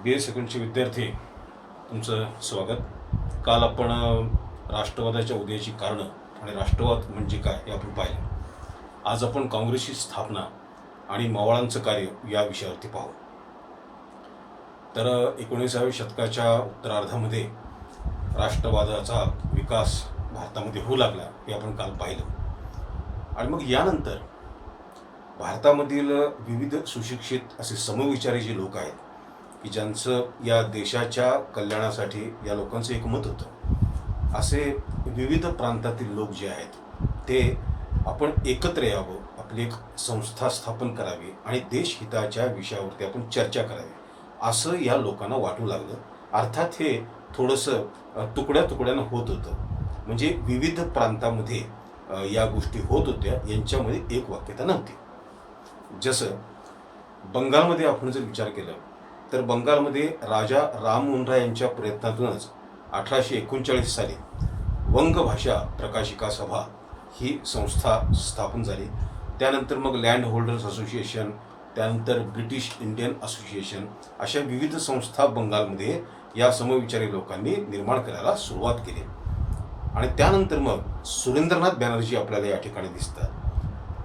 BA सेकंडचे विद्यार्थी तुमचं स्वागत. काल आपण राष्ट्रवादाच्या उदयाची कारणं आणि राष्ट्रवाद म्हणजे काय हे आपण पाहिलं. आज आपण काँग्रेसची स्थापना आणि मवाळांचं कार्य या विषयावरती पाहू. तर 19व्या शतकाच्या उत्तरार्धामध्ये राष्ट्रवादाचा विकास भारतामध्ये होऊ लागला हे आपण काल पाहिलं. आणि मग यानंतर भारतामधील विविध सुशिक्षित असे समविचारी जे लोक आहेत की ज्यांचं या देशाच्या कल्याणासाठी या लोकांचं एक मत होतं, असे विविध प्रांतातील लोक जे आहेत ते आपण एकत्र यावं, आपली एक संस्था स्थापन करावी आणि देशहिताच्या विषयावरती आपण चर्चा करावी असं या लोकांना वाटू लागलं. अर्थात हे थोडंसं तुकड्या तुकड्यानं होत होतं, म्हणजे विविध प्रांतामध्ये या गोष्टी होत होत्या, यांच्यामध्ये एक वाक्यता नव्हती. जसं बंगालमध्ये आपण जर विचार केला तर बंगालमध्ये राजा राममोहन राय यांच्या प्रयत्नातूनच 1839 साली वंग भाषा प्रकाशिका सभा ही संस्था स्थापन झाली. त्यानंतर मग लँड होल्डर्स असोसिएशन, त्यानंतर ब्रिटिश इंडियन असोसिएशन, अशा विविध संस्था बंगालमध्ये या समविचारी लोकांनी निर्माण करायला सुरुवात केली. आणि त्यानंतर मग सुरेंद्रनाथ बॅनर्जी आपल्याला या ठिकाणी दिसतात.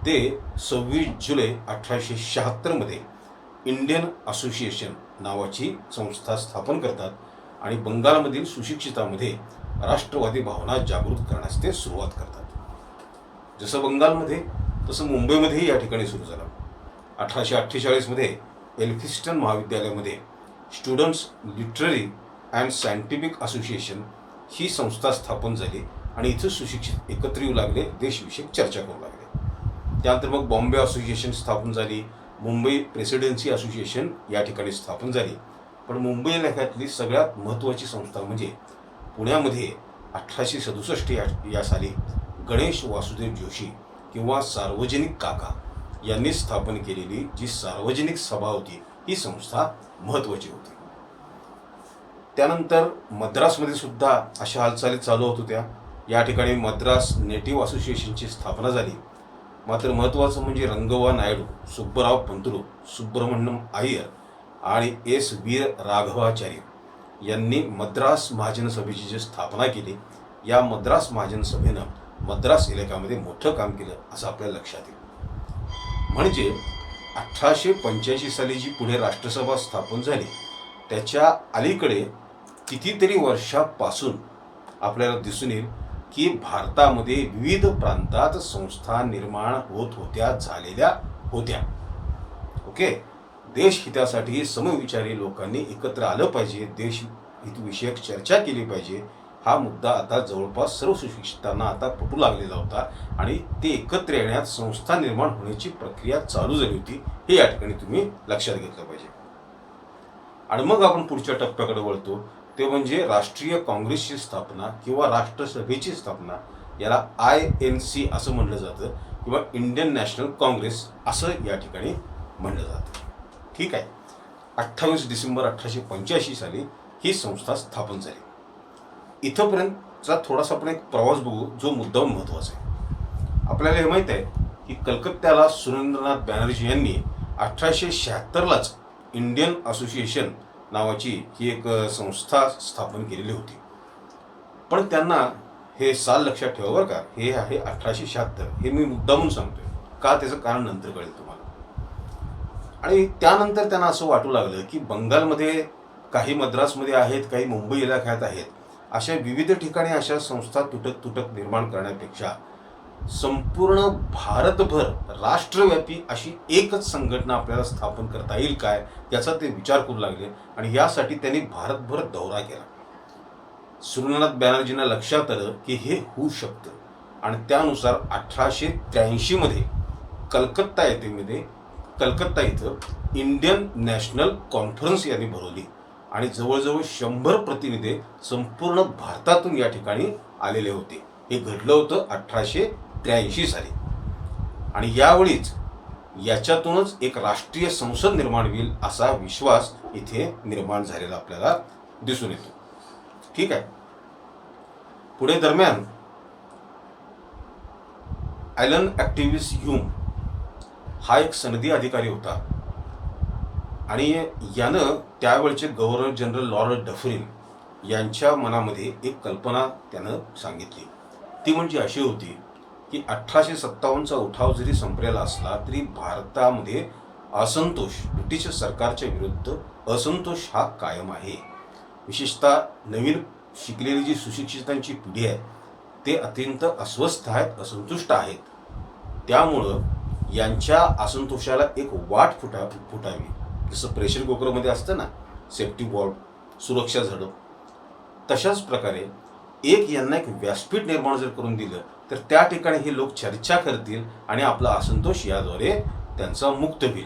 ते 26 जुलै 1876 मध्ये इंडियन असोसिएशन नावाची संस्था स्थापन करतात आणि बंगालमधील सुशिक्षितांमध्ये राष्ट्रवादी भावना जागृत करण्यास ते सुरुवात करतात. जसं बंगालमध्ये तसं मुंबईमध्येही या ठिकाणी सुरू झालं. 1848 मध्ये एल्फिस्टन महाविद्यालयामध्ये students literary and scientific association ही संस्था स्थापन झाली आणि इथं सुशिक्षित एकत्र येऊ लागले, देशविषयक चर्चा करू लागले. त्यानंतर मग बॉम्बे असोसिएशन स्थापन झाली, मुंबई प्रेसिडेन्सी असोसिएशन या ठिकाणी स्थापन झाली. पण मुंबई इलाख्यातली सगळ्यात महत्त्वाची संस्था म्हणजे पुण्यामध्ये 1867 या साली गणेश वासुदेव जोशी किंवा सार्वजनिक काका यांनी स्थापन केलेली जी सार्वजनिक सभा होती, ही संस्था महत्त्वाची होती. त्यानंतर मद्रासमध्ये सुद्धा अशा हालचाली चालू होत होत्या. या ठिकाणी मद्रास नेटिव्ह असोसिएशनची स्थापना झाली. मात्र महत्त्वाचं म्हणजे रंगवा नायडू, सुब्बराव पंतलू, सुब्रमण्यम अय्यर आणि एस वीर राघवाचार्य यांनी मद्रास महाजन सभेची जी स्थापना केली, या मद्रास महाजन सभेनं मद्रास इलाक्यामध्ये मोठं काम केलं असं आपल्याला लक्षात येईल. म्हणजे 1885 साली जी पुढे राष्ट्रसभा स्थापन झाली त्याच्या अलीकडे कितीतरी वर्षापासून आपल्याला दिसून येईल की भारतामध्ये विविध प्रांतात संस्था निर्माण होत होत्या, झालेल्या होत्या. ओके, देशहितासाठी समविचारी लोकांनी एकत्र आलं पाहिजे, देशहितविषयक चर्चा केली पाहिजे, हा मुद्दा आता जवळपास सर्व सुशिक्षितांना आता पटू लागलेला होता आणि ते एकत्र येण्यात संस्था निर्माण होण्याची प्रक्रिया चालू झाली होती, हे या ठिकाणी तुम्ही लक्षात घेतलं पाहिजे. आणि मग आपण पुढच्या टप्प्याकडे वळतो, ते म्हणजे राष्ट्रीय काँग्रेसची स्थापना किंवा राष्ट्रसभेची स्थापना. याला INC असं म्हणलं जातं किंवा इंडियन नॅशनल काँग्रेस असं या ठिकाणी म्हणलं जातं. ठीक आहे. 28 डिसेंबर 1885 साली ही संस्था स्थापन झाली. इथंपर्यंतचा थोडासा आपण एक प्रवास बघू जो मुद्दाम महत्त्वाचा आहे. आपल्याला हे माहीत आहे की कलकत्त्याला सुरेंद्रनाथ बॅनर्जी यांनी 1876लाच इंडियन असोसिएशन नावाची ही एक संस्था स्थापन केलेली होती. पण त्यांना हे साल लक्षात ठेवा बरं का, हे आहे 1876. हे मी मुद्दामून सांगतोय का, त्याचं कारण नंतर कळेल तुम्हाला. आणि त्यानंतर त्यांना असं वाटू लागलं की बंगालमध्ये काही मद्रासमध्ये आहेत, काही मुंबई इलाख्यात आहेत, अशा विविध ठिकाणी अशा संस्था तुटक तुटक निर्माण करण्यापेक्षा संपूर्ण भारतभर राष्ट्रव्यापी अशी एकच संघटना आपल्याला स्थापन करता येईल काय, याचा ते विचार करू लागले. आणि यासाठी त्यांनी भारतभर दौरा केला. सुरेंद्रनाथ बॅनर्जींना लक्षात आलं की हे होऊ शकतं आणि त्यानुसार 1883 मध्ये कलकत्ता इथं इंडियन नॅशनल कॉन्फरन्स यांनी भरवली आणि जवळजवळ 100 प्रतिनिधी संपूर्ण भारतातून या ठिकाणी आलेले होते. हे घडलं होतं 1883 साली. आणि यावेळीच याच्यातूनच एक राष्ट्रीय संसद निर्माण होईल असा विश्वास इथे निर्माण झालेला आपल्याला दिसून येतो. ठीक आहे. पुढे दरम्यान ॲलन ॲक्टिव्हिस ह्यूम हा एक सनदी अधिकारी होता आणि यानं त्यावेळचे गव्हर्नर जनरल लॉर्ड डफरिन यांच्या मनामध्ये एक कल्पना त्यानं सांगितली. ती म्हणजे अशी होती की 1857चा उठाव जरी संपलेला असला तरी भारतामध्ये असंतोष, ब्रिटिश सरकारच्या विरुद्ध असंतोष हा कायम आहे. विशेषतः नवीन शिकलेली जी सुशिक्षितांची पिढी आहे ते अत्यंत अस्वस्थ आहेत, असंतुष्ट आहेत. त्यामुळं यांच्या असंतोषाला एक वाट फुटावी. जसं प्रेशर कुकरमध्ये असतं ना सेफ्टी वॉल्व, सुरक्षा झडप, तशाच प्रकारे यांना एक व्यासपीठ निर्माण जर करून दिलं तर त्या ठिकाणी हे लोक चर्चा करतील आणि आपला असंतोष याद्वारे त्यांचा मुक्त होईल.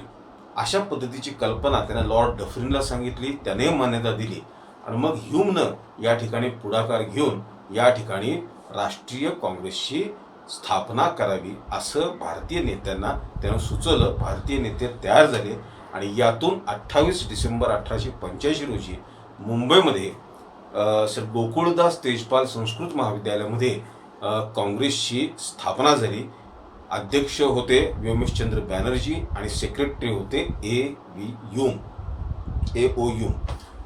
अशा पद्धतीची कल्पना त्याने लॉर्ड डफरिनला सांगितली, त्याने मान्यता दिली आणि मग ह्यूमनं या ठिकाणी पुढाकार घेऊन या ठिकाणी राष्ट्रीय काँग्रेसची स्थापना करावी असं भारतीय नेत्यांना त्यानं सुचवलं. भारतीय नेते तयार झाले आणि यातून 28 डिसेंबर 1885 रोजी मुंबईमध्ये सर गोकुळदास तेजपाल संस्कृत महाविद्यालयामध्ये काँग्रेसची स्थापना झाली. अध्यक्ष होते व्योमेशचंद्र बॅनर्जी आणि सेक्रेटरी होते ए.ओ. ह्यूम.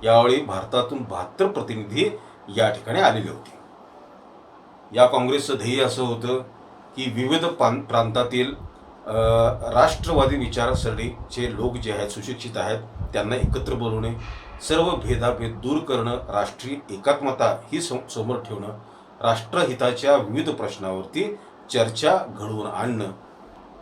यावेळी भारतातून 72 प्रतिनिधी या ठिकाणी आलेले होते. या काँग्रेसचं ध्येय असं होतं की विविध प्रांतातील राष्ट्रवादी विचारसरणीचे लोक जे आहेत, सुशिक्षित आहेत, त्यांना एकत्र बोलवणे, सर्व भेदाभेद दूर करणं, राष्ट्रीय एकात्मता ही समोर ठेवणं, राष्ट्रहिताच्या विविध प्रश्नावरती चर्चा घडवून आणणं,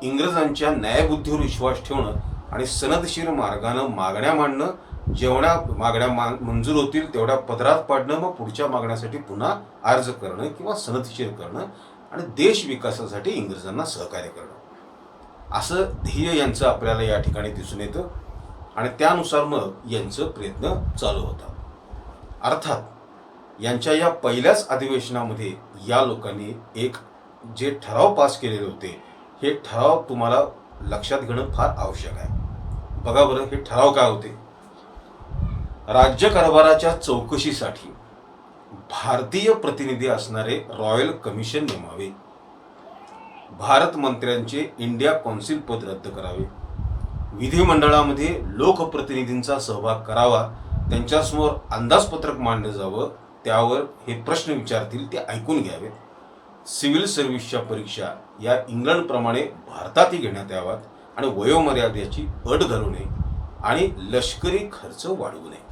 इंग्रजांच्या न्यायबुद्धीवर विश्वास ठेवणं आणि सनदशीर मार्गानं मागण्या मांडणं, जेवढ्या मागण्या मंजूर होतील तेवढ्या पदरात पाडणं, मग पुढच्या मागण्यासाठी पुन्हा अर्ज करणं किंवा सनदशीर करणं आणि देश विकासासाठी इंग्रजांना सहकार्य करणं, असं ध्येय यांचं आपल्याला या ठिकाणी दिसून येतं. आणि त्यानुसार मग यांचं प्रयत्न चालू होता. अर्थात यांच्या या पहिल्याच अधिवेशनामध्ये या लोकांनी एक जे ठराव पास केलेले होते, हे ठराव तुम्हाला लक्षात घेणं फार आवश्यक आहे. बघा बरं, हे ठराव काय होते. राज्यकारभाराच्या चौकशीसाठी भारतीय प्रतिनिधी असणारे रॉयल कमिशन नेमावे, भारत मंत्र्यांचे इंडिया कौन्सिल पद रद्द करावे, विधिमंडळामध्ये लोकप्रतिनिधींचा सहभाग करावा, त्यांच्यासमोर अंदाजपत्रक मांडलं जावं, त्यावर हे प्रश्न विचारतील ते ऐकून घ्यावेत, सिव्हिल सर्व्हिसच्या परीक्षा या इंग्लंडप्रमाणे भारतातही घेण्यात याव्यात आणि वयोमर्यादेची अट घालू नये आणि लष्करी खर्च वाढवू नये,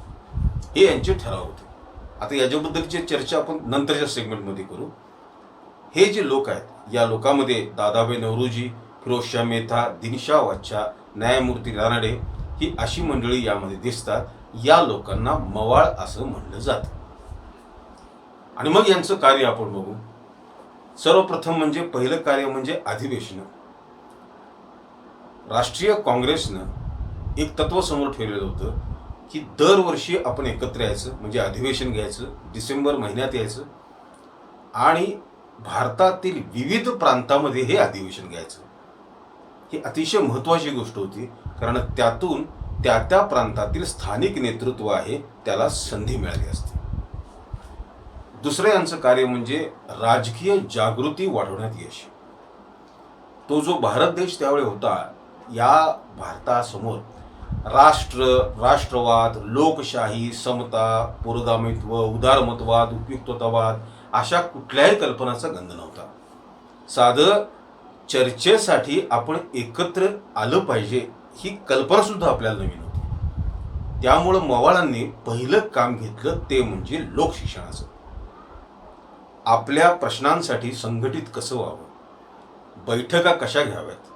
हे यांचे ठराव होते. आता याच्याबद्दलची चर्चा आपण नंतरच्या सेगमेंटमध्ये करू. हे जे लोक आहेत, या लोकांमध्ये दादाभाई नौरोजी, फिरोजशाह मेहता, दिनशा वाच्छा, न्यायमूर्ती रानडे ही अशी मंडळी यामध्ये दिसतात. या लोकांना मवाळ असं म्हणलं जातं. आणि मग यांचं कार्य आपण बघू. सर्वप्रथम म्हणजे पहिलं कार्य म्हणजे अधिवेशन. राष्ट्रीय काँग्रेसनं एक तत्व समोर ठेवलेलं होतं की दरवर्षी आपण एकत्र यायचं, म्हणजे अधिवेशन घ्यायचं, डिसेंबर महिन्यात यायचं आणि भारतातील विविध प्रांतामध्ये हे अधिवेशन घ्यायचं. ही अतिशय महत्त्वाची गोष्ट होती, कारण त्यातून त्या त्या प्रांतातील स्थानिक नेतृत्व आहे त्याला संधी मिळाली असते. दुसरं यांचं कार्य म्हणजे राजकीय जागृती वाढवण्यात यश. तो जो भारत देश त्यावेळी होता, या भारतासमोर राष्ट्रवाद, लोकशाही, समता, पुरोगामित्व, उदारमतवाद, उपयुक्ततावाद अशा कुठल्याही कल्पनाचा गंध नव्हता. साधं चर्चेसाठी आपण एकत्र आलं पाहिजे ही कल्पना सुद्धा आपल्याला नवीन होती. त्यामुळं मवाळांनी पहिलं काम घेतलं ते म्हणजे लोकशिक्षणाचं. आपल्या प्रश्नांसाठी संघटित कसं व्हावं, बैठका कशा घ्याव्यात,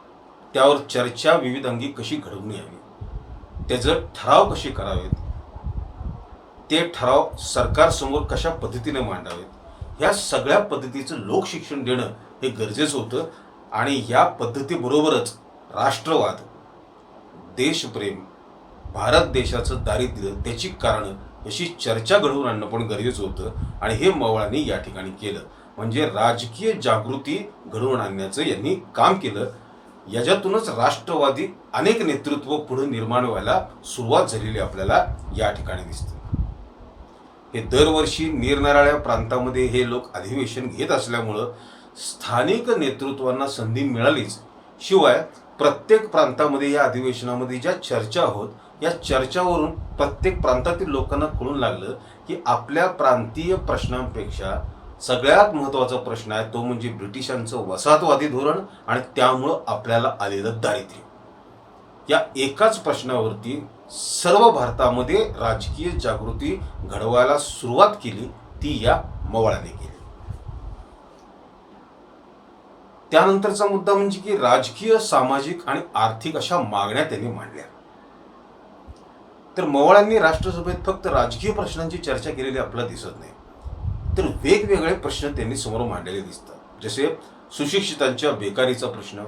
त्यावर चर्चा विविध अंगी कशी घडवून यावी, त्याचं ठराव कसे करावेत, ते ठराव सरकारसमोर कशा पद्धतीने मांडावेत, ह्या सगळ्या पद्धतीचं लोकशिक्षण देणं हे गरजेचं होतं. आणि या पद्धतीबरोबरच राष्ट्रवाद, देशप्रेम, भारत देशाचं दारिद्र्य, त्याची कारणं अशी चर्चा घडवून आणणं पण गरजेचं होतं. आणि हे मवाळांनी या ठिकाणी केलं. म्हणजे राजकीय जागृती घडवून आणण्याचं यांनी काम केलं. याच्यातूनच राष्ट्रवादी अनेक नेतृत्व पुढे निर्माण व्हायला सुरुवात झालेली आपल्याला या ठिकाणी दिसते. हे दरवर्षी निरनिराळ्या प्रांतामध्ये हे लोक अधिवेशन घेत असल्यामुळं स्थानिक नेतृत्वांना संधी मिळालीच. शिवाय प्रत्येक प्रांतामध्ये या अधिवेशनामध्ये ज्या चर्चा होत या चर्चावरून प्रत्येक प्रांतातील लोकांना कळून लागलं की आपल्या प्रांतीय प्रश्नांपेक्षा सगळ्यात महत्त्वाचा प्रश्न आहे तो म्हणजे ब्रिटिशांचं वसाहतवादी धोरण आणि त्यामुळं आपल्याला आलेलं दारिद्र्य. या एकाच प्रश्नावरती सर्व भारतामध्ये राजकीय जागृती घडवायला सुरुवात केली, ती या मवाळांनी केली. त्यानंतरचा मुद्दा म्हणजे की राजकीय, सामाजिक आणि आर्थिक अशा मागण्या त्यांनी मांडल्या. तर मवाळांनी राष्ट्रसभेत फक्त राजकीय प्रश्नांची चर्चा केलेली आपल्याला दिसत नाही, तर वेगवेगळे प्रश्न त्यांनी समोर मांडलेले दिसतात. जसे सुशिक्षितांच्या बेकारीचा प्रश्न,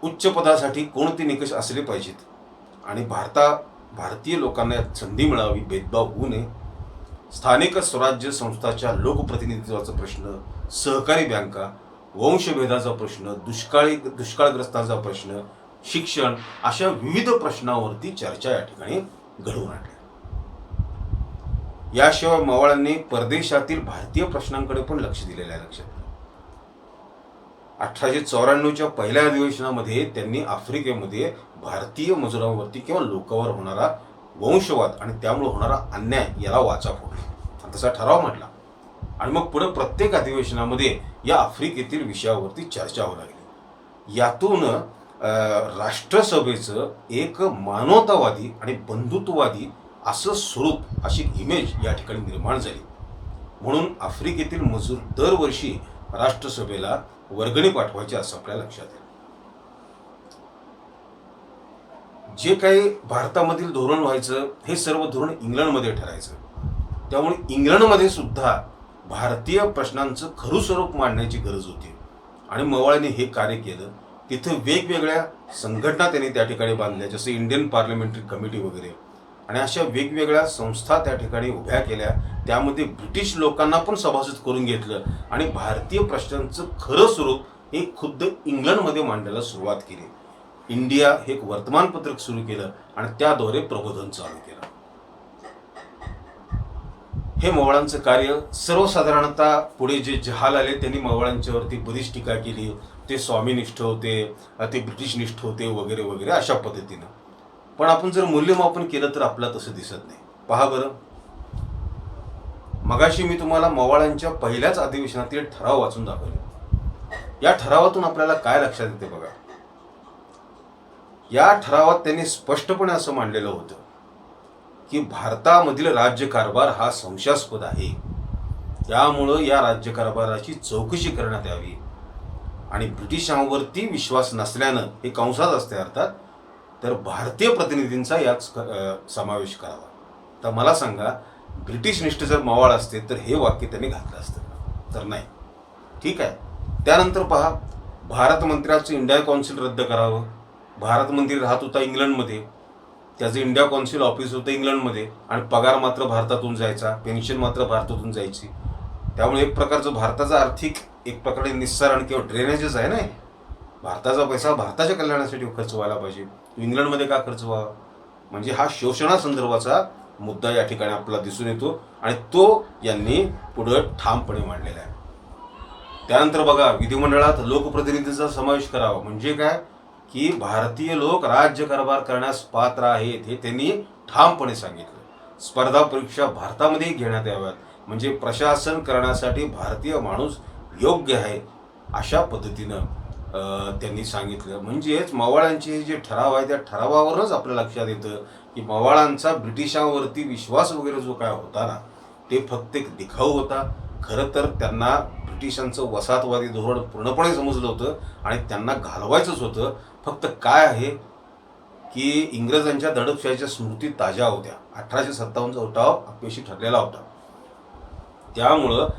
उच्च पदासाठी कोणते निकष असले पाहिजेत आणि भारतीय लोकांना यात संधी मिळावी, भेदभाव होऊ नये, स्थानिक स्वराज्य संस्थाच्या लोकप्रतिनिधित्वाचा प्रश्न, सहकारी बँका, वंशभेदाचा प्रश्न, दुष्काळग्रस्तांचा प्रश्न, शिक्षण, अशा विविध प्रश्नावरती चर्चा या ठिकाणी घडवून आणल्या. याशिवाय मवाळांनी परदेशातील भारतीय प्रश्नांकडे पण लक्ष दिलेलं आहे. लक्षात 1894च्या पहिल्या अधिवेशनामध्ये त्यांनी आफ्रिकेमध्ये भारतीय मजुरांवरती किंवा लोकांवर होणारा वंशवाद आणि त्यामुळे होणारा अन्याय याला वाचा फोडला, तसा ठराव मांडला. आणि मग पुढे प्रत्येक अधिवेशनामध्ये या आफ्रिकेतील विषयावरती चर्चा होऊ लागली. यातून राष्ट्रसभेचं एक मानवतावादी आणि बंधुत्ववादी असं स्वरूप, अशी इमेज या ठिकाणी निर्माण झाली. म्हणून आफ्रिकेतील मजूर दरवर्षी राष्ट्रसभेला वर्गणी पाठवायचे असं आपल्या लक्षात येईल. जे काही भारतामधील धोरण व्हायचं हे सर्व धोरण इंग्लंडमध्ये ठरायचं. त्यामुळे इंग्लंडमध्ये सुद्धा भारतीय प्रश्नांचं खरं स्वरूप मांडण्याची गरज होती आणि मवाळांनी हे कार्य केलं. तिथे वेगवेगळ्या संघटना त्यांनी त्या ठिकाणी बांधल्या, जसे इंडियन पार्लमेंटरी कमिटी वगैरे, आणि अशा वेगवेगळ्या संस्था त्या ठिकाणी उभ्या केल्या. त्यामध्ये ब्रिटिश लोकांना पण सभासद करून घेतलं आणि भारतीय प्रश्नांचं खरं स्वरूप हे खुद्द इंग्लंडमध्ये मांडायला सुरुवात केली. इंडिया हे एक वर्तमानपत्रक सुरू केलं आणि त्याद्वारे प्रबोधन चालू केलं. हे मवाळांचं कार्य सर्वसाधारणतः पुढे जे जहाल आले त्यांनी मवाळांच्यावरती बरीच टीका केली. ते स्वामीनिष्ठ होते, ते ब्रिटिशनिष्ठ होते वगैरे वगैरे अशा पद्धतीनं. पण आपण जर मूल्यमापन केलं तर आपल्याला तसं दिसत नाही. पहा बरं, मगाशी मी तुम्हाला मवाळांच्या पहिल्याच अधिवेशनातील ठराव वाचून दाखवले. या ठरावातून आपल्याला काय लक्षात येते बघा. या ठरावात त्यांनी स्पष्टपणे असं मांडलेलं होतं की भारतामधील राज्यकारभार हा संशयास्पद आहे, त्यामुळं या राज्यकारभाराची चौकशी करण्यात यावी आणि ब्रिटिशांवरती विश्वास नसल्यानं, हे कंसात असते अर्थात, तर भारतीय प्रतिनिधींचा यात समावेश करावा. तर मला सांगा, ब्रिटिशनिष्ठ जर मवाळ असते तर हे वाक्य त्यांनी घातलं असतं? तर नाही. ठीक आहे. त्यानंतर पहा, भारत मंत्र्याचं इंडिया कौन्सिल रद्द करावं. भारत मंत्री राहत होता इंग्लंडमध्ये, त्याचं इंडिया कौन्सिल ऑफिस होतं इंग्लंडमध्ये आणि पगार मात्र भारतातून जायचा, पेन्शन मात्र भारतातून जायची. त्यामुळे एक प्रकारचं भारताचं आर्थिक एक प्रकारे निस्सारण किंवा ड्रेनेजच आहे ना. भारताचा पैसा भारताच्या कल्याणासाठी खर्च व्हायला पाहिजे, इंग्लंडमध्ये का खर्च व्हावा? म्हणजे हा शोषणासंदर्भाचा मुद्दा या ठिकाणी आपल्याला दिसून येतो आणि तो यांनी पुढं ठामपणे मांडलेला आहे. त्यानंतर बघा, विधिमंडळात लोकप्रतिनिधींचा समावेश करावा. म्हणजे काय की भारतीय लोक राज्यकारभार करण्यास पात्र आहेत हे त्यांनी ठामपणे सांगितलं. स्पर्धा परीक्षा भारतामध्ये घेण्यात याव्यात, म्हणजे प्रशासन करण्यासाठी भारतीय माणूस योग्य आहे अशा पद्धतीनं त्यांनी सांगितलं. म्हणजेच मवाळांचे जे ठराव आहे त्या ठरावावरच आपल्या लक्षात येतं की मवाळांचा ब्रिटिशांवरती विश्वास वगैरे जो काय होता ना, ते फक्त एक दिखाऊ होता. खरं तर त्यांना ब्रिटिशांचं वसाहतवादी धोरण पूर्णपणे समजलं होतं आणि त्यांना घालवायचंच होतं. फक्त काय आहे की इंग्रजांच्या दडपशाहीच्या स्मृती ताज्या होत्या. 1857चा उठाव अपयशी ठरलेला होता. त्यामुळं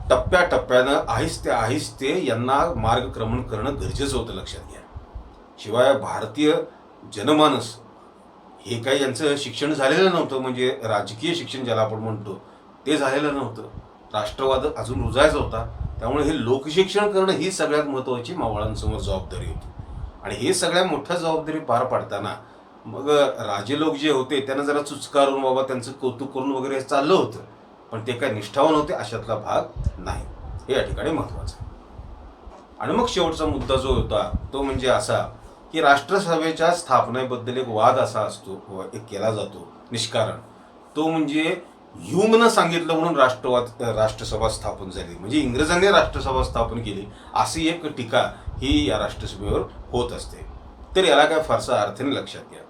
टप्प्याटप्प्यानं आहिस्ते आहिस्ते यांना मार्गक्रमण करणं गरजेचं होतं, लक्षात घ्या. शिवाय भारतीय जनमानस हे काही यांचं शिक्षण झालेलं नव्हतं, म्हणजे राजकीय शिक्षण ज्याला आपण म्हणतो ते झालेलं नव्हतं. राष्ट्रवाद अजून रुजायचा होता. त्यामुळे हे लोकशिक्षण करणं ही सगळ्यात महत्त्वाची मवाळांसमोर जबाबदारी होती. आणि हे सगळ्या मोठ्या जबाबदारी पार पाडताना मग राजे लोक जे होते त्यांना जरा चुचकारून बाबा त्यांचं कौतुक करून वगैरे चाललं होतं, पण ते काय निष्ठावान होते अशातला भाग नाही. हे या ठिकाणी महत्त्वाचं आहे. आणि मग शेवटचा मुद्दा जो होता तो म्हणजे असा की राष्ट्रसभेच्या स्थापनेबद्दल एक वाद असा असतो, एक केला जातो निष्कारण, तो म्हणजे ह्यूमनं सांगितलं म्हणून राष्ट्रसभा स्थापन झाली, म्हणजे इंग्रजांनी राष्ट्रसभा स्थापन केली अशी एक टीका ही या राष्ट्रसभेवर होत असते. तर याला काय फारसा अर्थ नाही. लक्षात घ्या,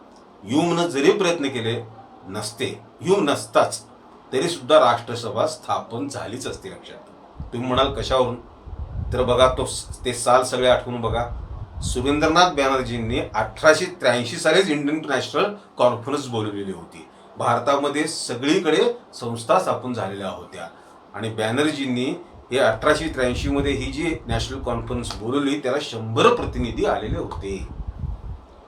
ह्यूमनं जरी प्रयत्न केले नसते, ह्यूम नसताच तरी सुद्धा राष्ट्रसभा स्थापन झालीच असते. लक्षात. तुम्ही म्हणाल कशावरून, तर बघा ते साल सगळे आठवून बघा. सुरेंद्रनाथ बॅनर्जींनी 1883 सालीच इंडियन नॅशनल कॉन्फरन्स बोलवलेली होती. भारतामध्ये सगळीकडे संस्था स्थापन झालेल्या होत्या आणि बॅनर्जींनी हे 1883 मध्ये ही जी नॅशनल कॉन्फरन्स बोलवली त्याला 100 प्रतिनिधी आलेले होते.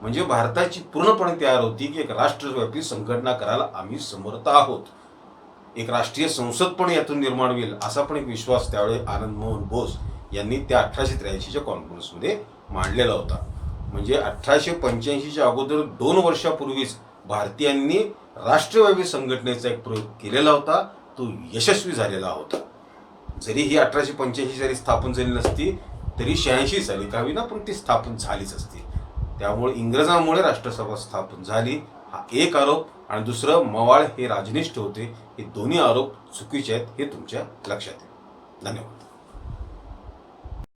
म्हणजे भारताची पूर्णपणे तयार होती की एक राष्ट्रव्यापी संघटना करायला आम्ही समर्थ आहोत. एक राष्ट्रीय संसद पण यातून निर्माण होईल असा पण एक विश्वास त्यावेळी आनंद मोहन बोस यांनी त्या 1883च्या कॉन्फरन्समध्ये मांडलेला होता. म्हणजे 1885च्या अगोदर 2 वर्षापूर्वीच भारतीयांनी राष्ट्रव्यापी संघटनेचा एक प्रयोग केलेला होता, तो यशस्वी झालेला होता. जरी ही 1885 साली स्थापन झाली नसती तरी 86 साली का होईना पण ती स्थापन झालीच असती. त्यामुळे इंग्रजांमुळे राष्ट्रसभा स्थापन झाली हा एक आरोप, आणि दुसरं मवाळ हे राजनिष्ठ होते, हे दोन्ही आरोप चुकीचे आहेत हे तुमच्या लक्षात येईल. धन्यवाद.